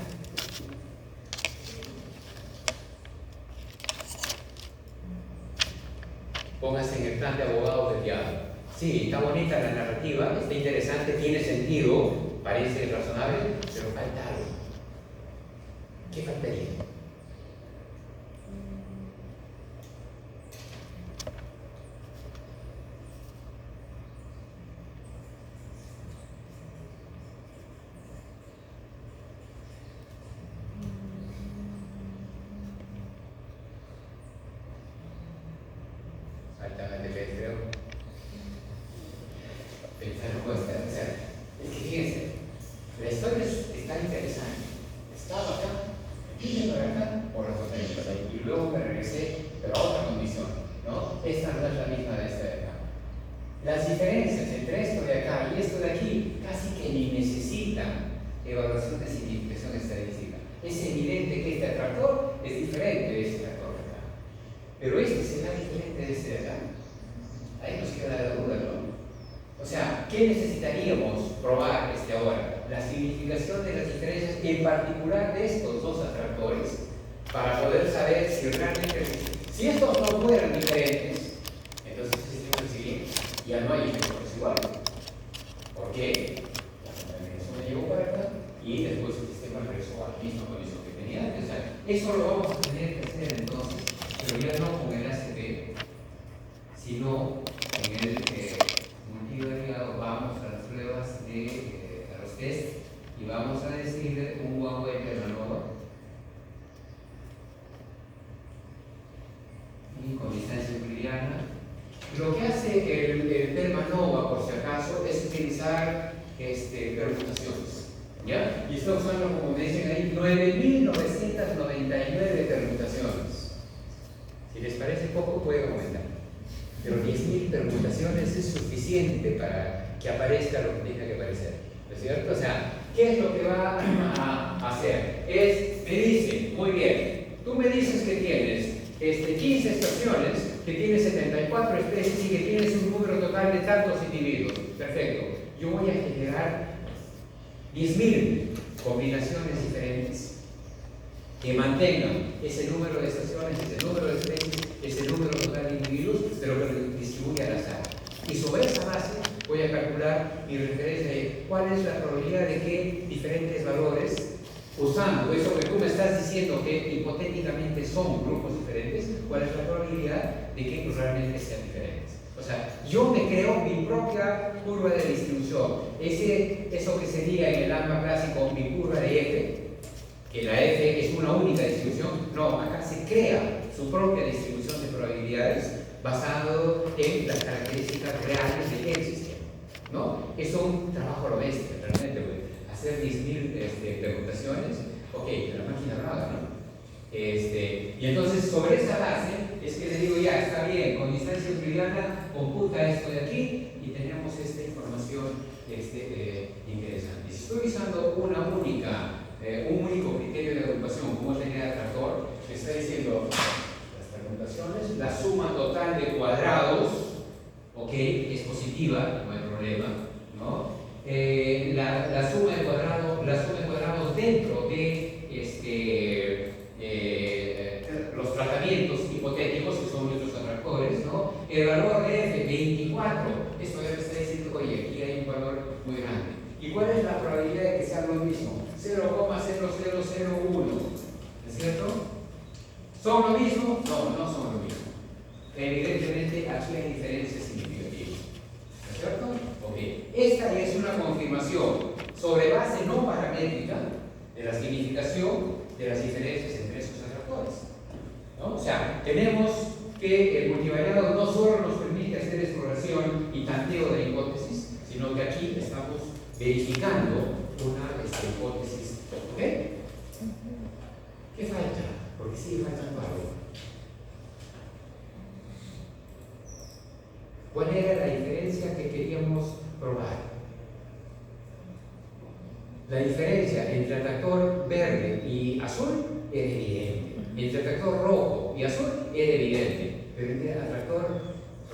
Póngase en el plan de abogado del diablo. Sí, está bonita la narrativa, está interesante, tiene sentido, parece razonable, pero falta algo. ¿qué faltaría? Altamente creo. Pensar no cuesta. O sea, es que fíjense, la historia está interesante. Estaba acá, vine para acá, por las montañas ahí, y luego me regresé, pero a otra condición, ¿no? Esta no es la misma de esta de acá. Las diferencias entre esto de acá y esto de aquí casi que ni necesitan evaluación de significación estadística. Es evidente que este atractor es diferente de este atractor de acá. Pero este será diferente de este de acá. Ahí nos queda la duda, ¿no? O sea, ¿qué necesitaríamos probar ahora? La significación de las diferencias, en particular de estos dos atractores, para poder saber si realmente, si estos no fueran diferentes, entonces el sistema siguiente ya no hay efectos iguales. ¿Por qué? La contaminación me llegó para acá y después el sistema regresó a la misma condición que tenía antes. O sea, eso lo vamos a tener que hacer entonces, pero ya no con el ACP, sino en el multivariado. Vamos a las pruebas a los test y vamos a decirle un one-way Terranova y con distancia euclidiana. Lo que hace el Terranova, por si acaso, es utilizar permutaciones, ¿ya? Y está usando, como me dicen ahí, 9.999 permutaciones. Si les parece poco, pueden aumentar. Pero 10.000 permutaciones es suficiente para que aparezca lo que tenga que aparecer, ¿no es cierto? O sea, ¿qué es lo que va a hacer? Me dice, muy bien, tú me dices que tienes 15 estaciones, que tienes 74 especies y que tienes un número total de tantos individuos. Perfecto. Yo voy a generar 10.000 combinaciones diferentes que mantengan ese número de estaciones, ese número de especies, ese número total de individuos, pero que lo distribuya al azar. Y sobre esa base voy a calcular mi referencia de cuál es la probabilidad de que diferentes valores, usando eso que tú me estás diciendo que hipotéticamente son grupos diferentes, cuál es la probabilidad de que realmente sean diferentes. O sea, yo me creo mi propia curva de distribución. Eso que sería en el lambda clásico mi curva de F, que la F es una única distribución. No, acá se crea su propia distribución de probabilidades basado en las características reales de el sistema, ¿no? Es un trabajo lo bestia, realmente, pues, hacer 10.000 permutaciones, ok, la máquina lo haga, ¿no? Y entonces sobre esa base es que le digo, ya, está bien, con distancia euclidiana computa esto de aquí y tenemos esta información interesante. Si estoy usando un único criterio de agrupación, como es la idea de atractor, me está diciendo las permutaciones, la suma total de cuadrados, ok, es positiva, no hay problema, ¿no? La suma de cuadrados dentro de los tratamientos hipotéticos, que son nuestros atractores, ¿no? El valor de F, 24, esto ya me está diciendo, oye, aquí hay un valor muy grande. ¿Y cuál es la probabilidad de que sea lo mismo? 0,0001, ¿es cierto? ¿Son lo mismo? No, no son lo mismo. Evidentemente aquí hay diferencias significativas, ¿es cierto? Ok, esta es una confirmación sobre base no paramétrica de la significación de las diferencias entre esos atractores, ¿no? O sea, tenemos que el multivariado no solo nos permite hacer exploración y tanteo de hipótesis, sino que aquí estamos verificando una hipótesis. ¿Ok? ¿Qué falta? Porque sigue faltando algo. ¿Cuál era la diferencia que queríamos probar? La diferencia entre atractor verde y azul era evidente. Entre atractor rojo y azul era evidente. Pero entre atractor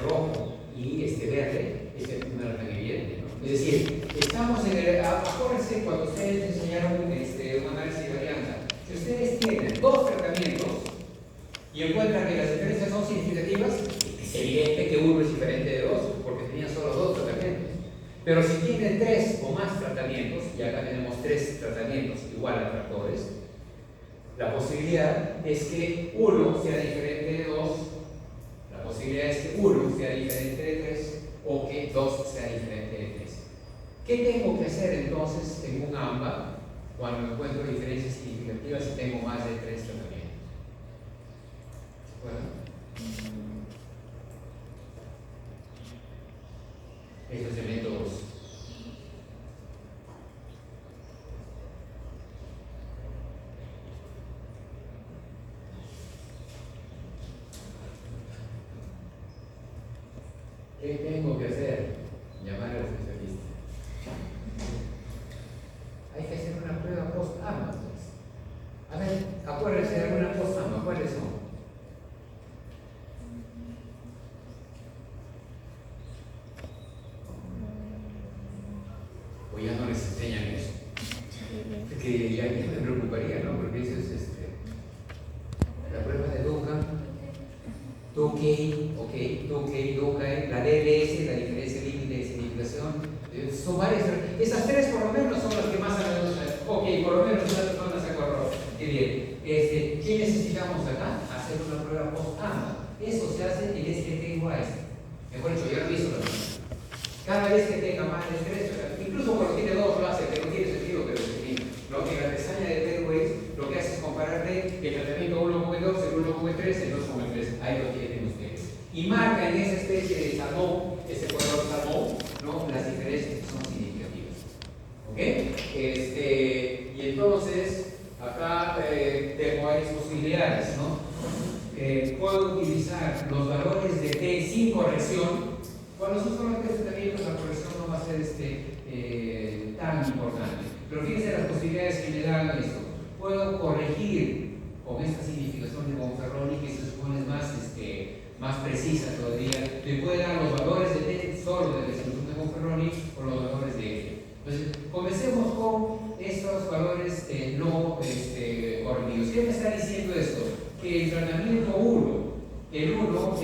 rojo y verde, no era tan evidente, ¿no? Es decir, estamos en el. Acuérdense cuando ustedes enseñaron un análisis de varianza. Si ustedes tienen dos tratamientos y encuentran que las diferencias son significativas, es evidente que uno es diferente de dos, porque tenían solo dos tratamientos. Pero si tienen 3 o más tratamientos, y acá tenemos 3 tratamientos igual a atractores, La posibilidad es que 1 sea diferente de 2, la posibilidad es que 1 sea diferente de 3 o que 2 sea diferente de 3. ¿Qué tengo que hacer entonces en un AMBA cuando encuentro diferencias significativas y tengo más de 3 tratamientos? ¿Se acuerdan? Eso es el método 2. ¿Qué tengo que hacer? Llamar al especialista. Hay que hacer una prueba post-AMA. A ver, acuérdense de alguna post-AMA. ¿Cuáles son? O ya no les enseñan eso. Que ya me preocuparía, ¿no? Porque eso es la prueba de Duca. Duque, la DLS, la diferencia límite de significación, son varias. Esas 3 por lo menos son las que más a menos. Ok, por lo menos una persona se acordó. Qué bien. ¿Qué necesitamos acá? Hacer una prueba post-AMA. Eso se hace en este TWISE. Mejor dicho, ya lo hizo la persona. Cada vez que tenga más de 3, incluso cuando tiene 2 lo hace, que no tiene sentido, pero se tiene. Lo que la pestaña de TWISE lo que hace es compararle el tratamiento 1 con el 2, el 1 con el 3, el 2 con el 3. Ahí lo tienen ustedes. Y marca en esa especie de salmón, ese color salmón, ¿no? Las diferencias que son significativas. ¿Ok? Y entonces, acá tengo varias posibilidades, ¿no? Puedo utilizar los valores de T sin corrección. Cuando son solamente tratamientos, la corrección no va a ser tan importante. Pero fíjense las posibilidades que me dan esto. Puedo corregir con esta significación de Bonferroni, que se supone es más precisa todavía. Me puede dar los valores de T solo de la distribución de Bonferroni o los valores de F. Entonces, comencemos con estos valores no corregidos. ¿Qué me está diciendo esto? Que el tratamiento 1, el 1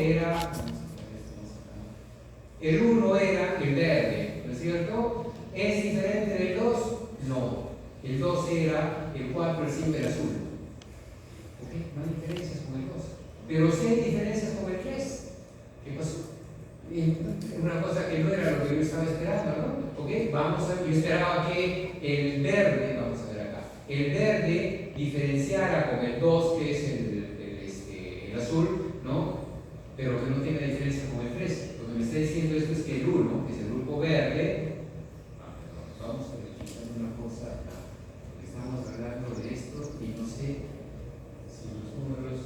era el verde, ¿no es cierto? ¿Es diferente del 2? No. El 2 era el 4, el 5 era azul. ¿Ok? No hay diferencias con el 2. Pero sí hay diferencias con el 3. ¿Qué pasó? Una cosa que no era lo que yo estaba esperando, ¿no? ¿Ok? Yo esperaba que el verde, vamos a ver acá, el verde diferenciara con el 2, que es el azul, ¿no? Pero que no tenga diferencia con el 3. Lo que me está diciendo esto es que el 1, que es el grupo verde, vamos a verificar una cosa acá. Estamos hablando de esto y no sé si los números.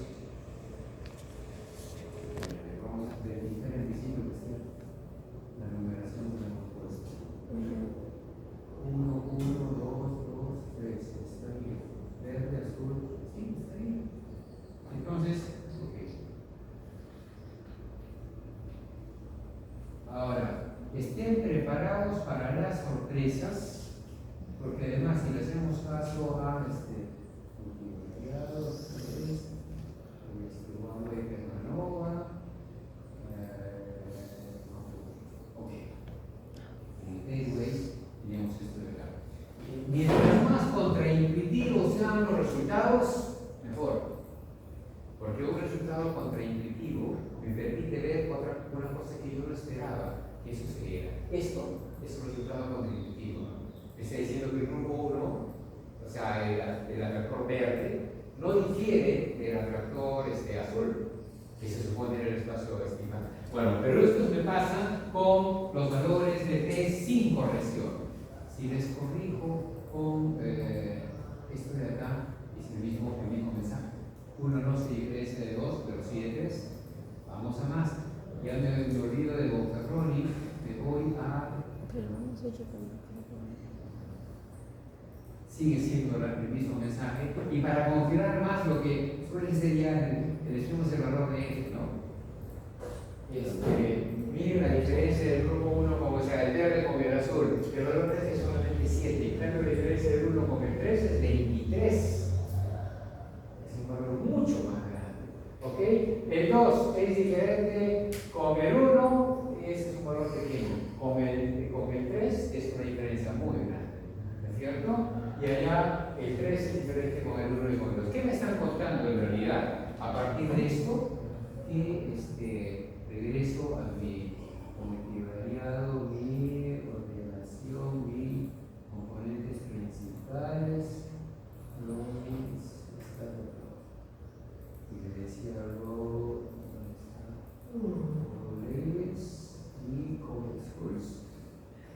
Vamos a verificar el diseño que sea la numeración de la compuesta. 1, 2, 3. Está bien. Verde, azul. Sí, está bien. Entonces, ok. Ahora, estén preparados para las sorpresas, porque además si le hacemos caso a Huawei Tecnova, ok, anyways, tenemos esto de acá. Mientras más contraintuitivos sean los resultados, mejor, porque un resultado contraintuitivo me permite ver una cosa que yo no esperaba que sucediera. Esto es un resultado contraintuitivo, ¿no? Me está diciendo que el grupo 1, o sea, el atractor verde, no difiere del atractor azul, que se supone en el espacio estimado. Bueno, pero esto me pasa con los valores de T sin corrección. Si les corrijo con esto de acá, es el mismo mensaje. 1 no se diferencia de 2, pero sí de 3. Vamos a más. Ya me olvido de Bonferroni, me voy a. Sigue siendo el mismo mensaje. Y para confirmar más lo que suele ser ya elegimos el valor de F, ¿no? Miren la diferencia del grupo 1 con, o sea, el verde con el azul. El valor de F es solamente 7. En cambio, la diferencia del 1 con el 3 es 23. Es un valor mucho más grande. ¿Ok? El 2 es diferente con el 1, ese es un valor pequeño. Con el 3 es una diferencia muy grande. ¿No es cierto? Y allá el 3 es diferente con el 1 y con el 2. ¿Qué me está claro. A partir de esto, regreso a mi multivariado, mi ordenación, mi componentes principales, mis, y le decía algo, roles y common schools.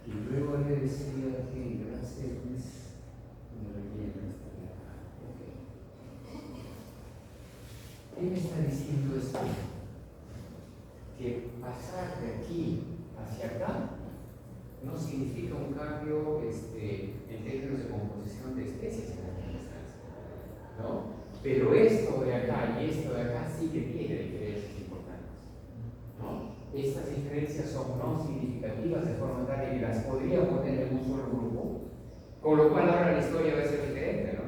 Y luego le decía que las X me rellenan esta de acá. ¿Qué me está diciendo esto? Que pasar de aquí hacia acá no significa un cambio en términos de composición de especies en la distancia, ¿no? Pero esto de acá y esto de acá sí que tiene diferencias importantes, ¿no? Estas diferencias son no significativas de forma tal que las podríamos tener en un solo grupo, con lo cual ahora la historia va a ser diferente, ¿no?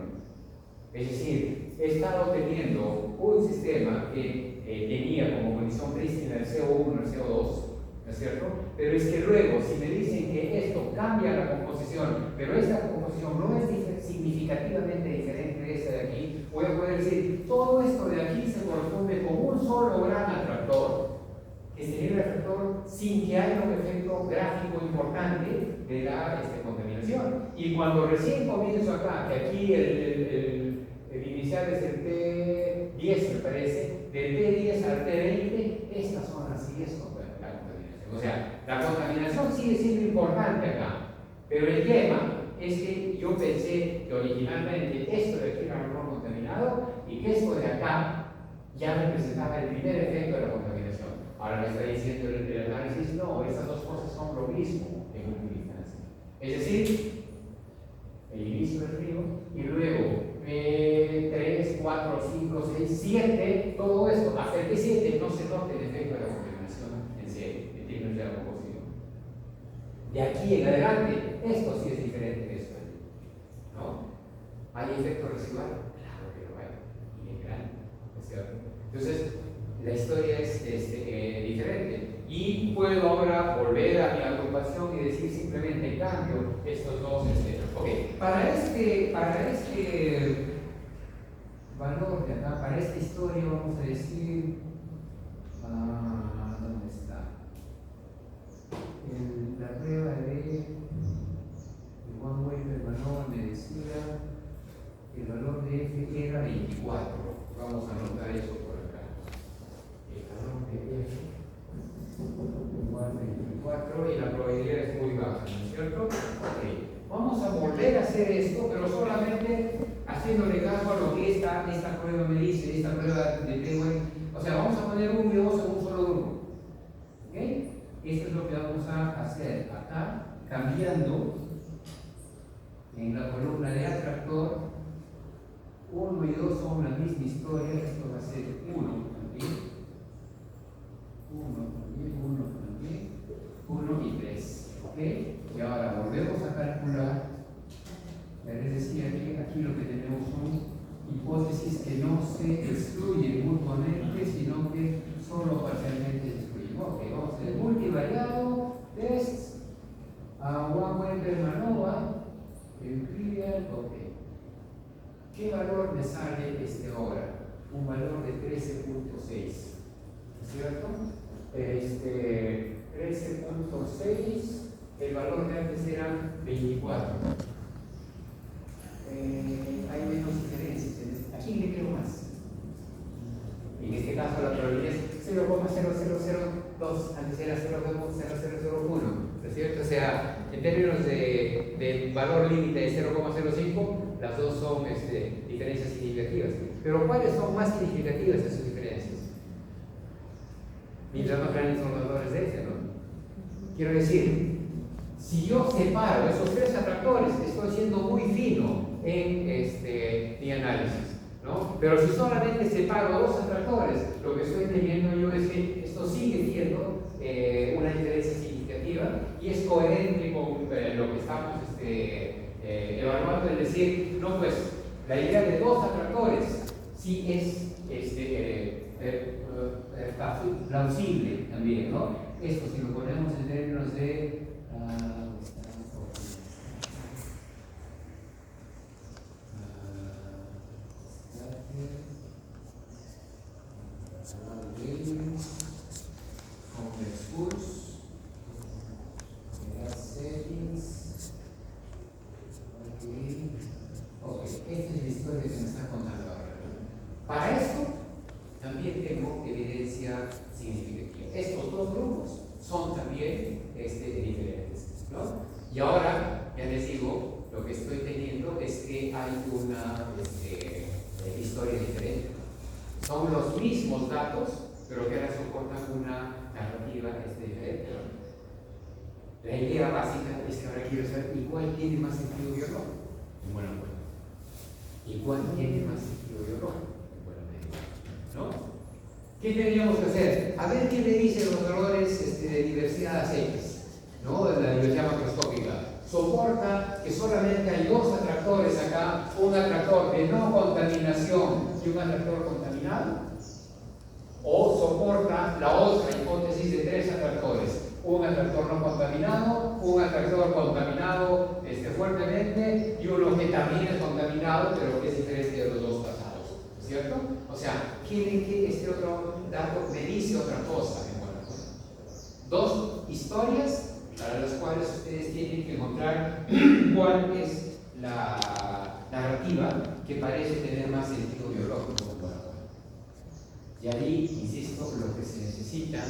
Es decir, he estado teniendo un sistema que tenía como condición prístina el CO1, el CO2, ¿no es cierto? Pero es que luego, si me dicen que esto cambia la composición, pero esta composición no es significativamente diferente de esta de aquí, voy a poder decir, todo esto de aquí se corresponde con un solo gran atractor, que sería el atractor sin que haya un efecto gráfico importante de la contaminación. Y cuando recién comienzo acá, que aquí el inicial es el T10, me parece, del T10 al T20, estas son las siguientes la contaminación. O sea, la contaminación sigue siendo importante acá, pero el tema es que yo pensé que originalmente esto de aquí era un contaminado y que esto de acá ya representaba el primer efecto de la contaminación. Ahora me está diciendo el análisis, no, esas dos cosas son lo mismo en última instancia. Es decir, el inicio del río y luego 3, 4, 5, 6, 7, todo esto, hasta el T7 no se note el efecto de la contaminación en serio, en términos de la composición. De aquí en adelante, esto sí es diferente de esto, ¿no? ¿Hay efecto residual? Claro que lo hay, y en grande, ¿no es cierto? Entonces, la historia es diferente. Y puedo ahora volver a mi agrupación y decir simplemente cambio estos dos. Ok, para este valor de acá, para esta historia, vamos a decir, ¿dónde está? La prueba de Juan Weber Manor me decía que el valor de F era 24. Vamos a anotar eso por acá. El valor de F igual 24 y la probabilidad es muy baja, ¿no es cierto? Ok. Vamos a volver a hacer esto, pero solamente haciéndole caso a lo que esta prueba me dice, esta prueba de Lewin. O sea, vamos a poner 1 y 2 en un solo grupo. ¿Ok? Esto es lo que vamos a hacer acá, cambiando en la columna de atractor. 1 y 2 son la misma historia, esto va a ser 1 también. 1 y 3. ¿Ok? Y ahora volvemos a calcular. Les decía que aquí lo que tenemos son hipótesis que no se excluyen mutuamente, sino que solo parcialmente se excluyen. Ok, vamos a ver multivariado, test, Juan Weber Manova, el trivial, ok. ¿Qué valor me sale ahora? Un valor de 13.6, ¿cierto? 13.6, el valor de antes era 24. Hay menos diferencias. ¿A quién le creo más? En este caso la probabilidad es 0,0002, antes era 0,0001, ¿no es cierto? O sea, en términos de valor límite de 0,05, las dos son diferencias significativas. Pero ¿cuáles son más significativas esas diferencias? Mientras más grandes son los valores de ¿no? Quiero decir, si yo separo esos tres atractores, estoy siendo muy fino en mi análisis, ¿no? Pero si solamente separo dos atractores, lo que estoy teniendo yo es que esto sigue siendo una diferencia significativa y es coherente con lo que estamos evaluando, es decir, no, pues la idea de dos atractores sí es plausible también, ¿no? Esto si lo ponemos en términos de Complex Foods, Settings. Ok, esta es la historia que me está contando ahora. Para esto también tengo evidencia significativa. Estos dos grupos son también diferentes, ¿no? Y ahora, ya les digo, lo que estoy teniendo es que hay una historia diferente. Son los mismos datos, pero que ahora soportan una narrativa diferente. La idea básica es que ahora quiero saber igual tiene más sentido biológico. En buena medida. Igual tiene más sentido biológico. En buena medida. ¿No? ¿Qué teníamos que hacer? A ver qué me dicen los valores de diversidad de aceites, ¿no? De la diversidad macroscópica. Soporta que solamente hay dos atractores acá, un atractor de no contaminación y un atractor contaminado. O soporta la otra hipótesis de tres atractores, un atractor no contaminado, un atractor contaminado fuertemente y uno que también es contaminado pero que es diferente de los dos pasados, ¿cierto? O sea, quieren que este otro dato me dice otra cosa. Dos historias para las cuales ustedes tienen que encontrar cuál es la narrativa que parece tener más sentido biológico. Y ahí, insisto, lo que se necesita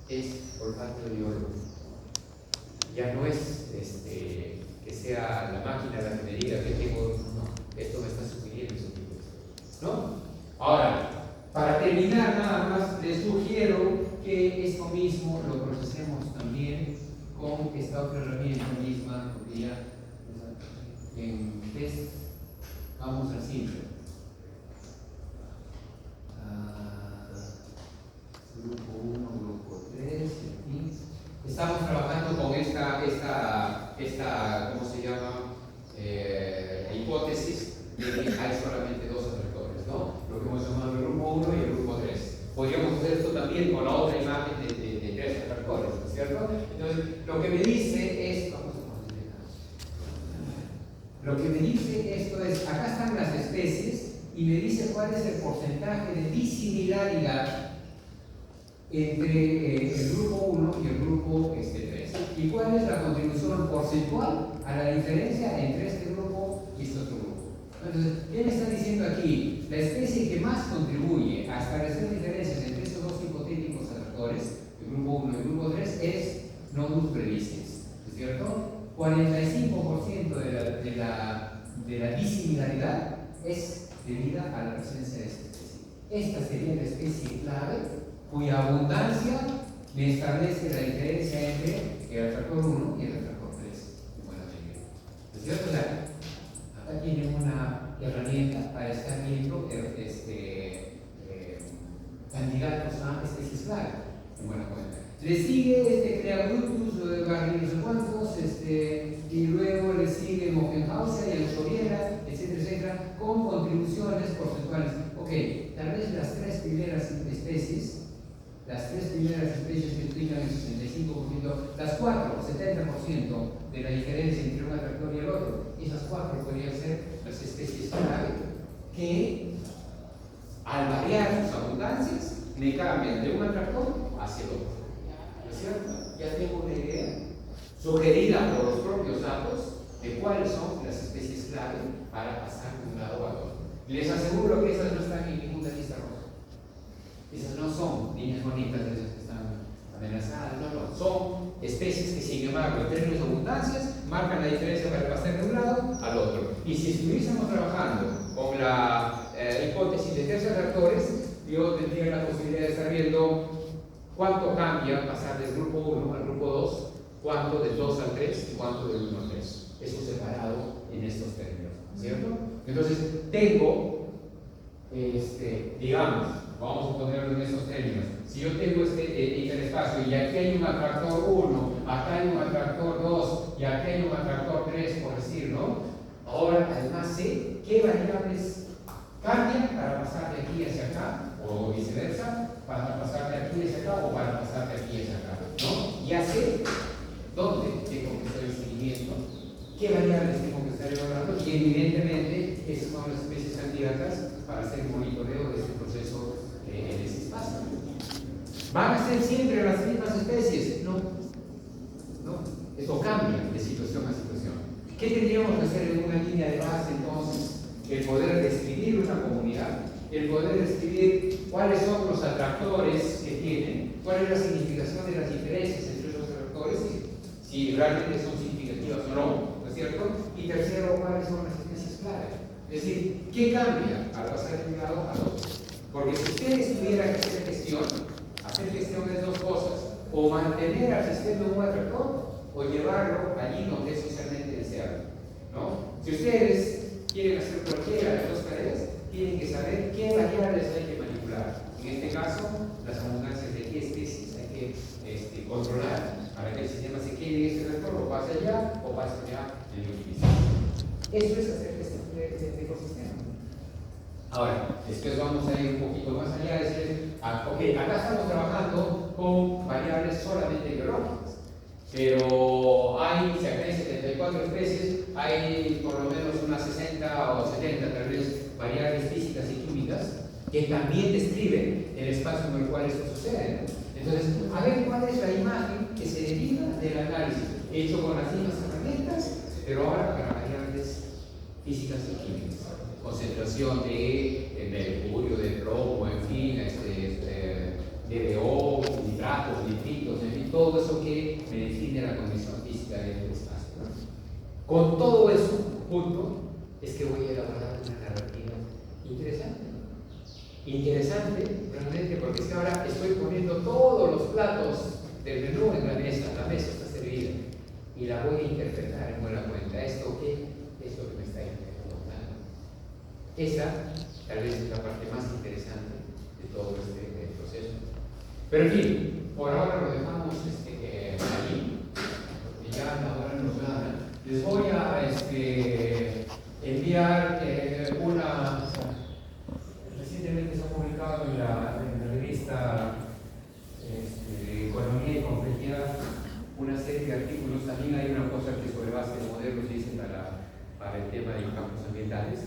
es olfato biológico. Ya no es que sea la máquina la que me diga que tengo, no, esto me está sugiriendo ese tipo de cosas, ¿no? Ahora, para terminar nada más, les sugiero que esto mismo lo procesemos también con esta otra herramienta misma, porque ya en test vamos al simple. Grupo 1, grupo 3, aquí. Estamos trabajando con esta ¿cómo se llama? Hipótesis de que hay solamente dos atractores, ¿no? Lo que hemos llamado el grupo 1 y el grupo 3. Podríamos hacer esto también con la otra imagen de tres atractores, ¿no es cierto? Entonces, lo que me dice es, lo que me dice esto es, acá están las especies y me dice cuál es el porcentaje de disimilaridad entre el grupo 1 y el grupo 3. ¿Y cuál es la contribución porcentual a la diferencia entre este grupo y este otro grupo? Entonces, ¿qué me está diciendo aquí? La especie que más contribuye a establecer diferencias entre estos dos hipotéticos atractores, el grupo 1 y el grupo 3, es Nodus brevis, ¿es cierto? 45% de la disimilaridad es debida a la presencia de esta especie. Esta sería la especie clave cuya abundancia me establece la diferencia entre el atractor 1 y el atractor 3. Bueno, ¿es cierto? O sea, acá tienen una herramienta para estar viendo candidatos a especies clave. En buena cuenta. Le sigue Creagrutus, Barry, no sé cuántos, y luego le sigue Mockenhauser y Alsoviera, etcétera, etcétera, con contribuciones porcentuales. Ok, tal vez las tres primeras especies que explican el 65%, las cuatro, 70% de la diferencia entre un atractor y el otro, esas cuatro podrían ser las especies clave que, al variar sus abundancias, me cambian de un atractor hacia el otro. ¿No es cierto? Ya tengo una idea sugerida por los propios datos de cuáles son las especies clave para pasar de un lado a otro. Les aseguro que esas no están en ninguna lista roja. Esas no son líneas bonitas de esas que están amenazadas, no, son especies que, sin embargo, en términos de abundancias, marcan la diferencia para pasar de un lado al otro. Y si estuviésemos trabajando con la hipótesis de tres atractores, yo tendría la posibilidad de estar viendo cuánto cambia pasar del grupo 1 al grupo 2, cuánto del 2 al 3 y cuánto del 1 al 3. Eso separado en estos términos, ¿cierto? Entonces, tengo, digamos, vamos a ponerlo en estos términos. Si yo tengo interespacio y aquí hay un atractor 1, acá hay un atractor 2 y aquí hay un atractor 3, por decirlo, ahora además sé qué variables cambian para pasar de aquí hacia acá, o viceversa, para pasar de aquí hacia acá o para pasar de aquí hacia acá, ¿no? Ya sé dónde tengo que hacer el seguimiento, qué variables tengo que estar evaluando y evidentemente esas son las especies candidatas para hacer un monitoreo de este proceso en ese espacio. ¿Van a ser siempre las mismas especies? No. Esto cambia de situación a situación. ¿Qué tendríamos que hacer en una línea de base entonces? El poder describir una comunidad, el poder describir cuáles son los atractores que tienen, cuál es la significación de las diferencias entre esos atractores, si realmente son significativas o no, ¿no es cierto? Y tercero, cuáles son las especies clave. Es decir, ¿qué cambia al pasar de un lado a otro? Porque si ustedes tuvieran que hacer gestión es dos cosas: o mantener al sistema un atractor o llevarlo allí donde es socialmente deseable, ¿no? Si ustedes quieren hacer cualquiera de las dos tareas, tienen que saber qué variables hay que manipular. En este caso, las abundancias de qué especies hay que controlar para que el sistema se quede en ese retorno, o pase allá o pase allá en el inicio. Eso es hacer gestión de ecosistema. Ahora, después vamos a ir un poquito más allá, es decir, ok, acá estamos trabajando con variables solamente biológicas, pero si acá hay 74 especies, hay por lo menos unas 60 o 70 tal vez variables físicas y químicas que también describen el espacio en el cual esto sucede, ¿no? Entonces, a ver cuál es la imagen que se deriva del análisis hecho con las mismas herramientas, pero ahora para variables físicas y químicas. Concentración de mercurio, de plomo, en fin, DBO, nitratos, nitritos, en fin, todo eso que me define la condición física del espacio, ¿no? Con todo eso, junto, es que voy a elaborar una narrativa interesante, ¿no? Interesante, realmente, porque es que ahora estoy poniendo todos los platos del menú en la mesa está servida, y la voy a interpretar en buena cuenta. ¿Esto qué? Es lo que me está preguntando. Esa, tal vez, es la parte más interesante de todo este proceso. Pero en fin, por ahora lo dejamos allí, porque ya la hora nos gana. Les voy a enviar recientemente se ha publicado en la revista Economía y Complejidad una serie de artículos. También hay una cosa que sobre base de modelos dicen para el tema de los campos ambientales,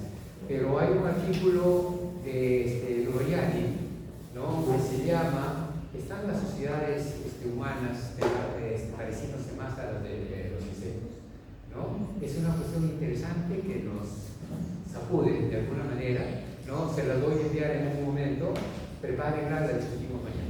pero hay un artículo de Groyani, ¿no?, que se llama ¿Están las sociedades humanas pareciéndose más a las de los insectos? ¿No? Es una cuestión interesante que nos sacude de alguna manera, ¿no? Se las voy a enviar en un momento, prepárenla, la discutimos mañana.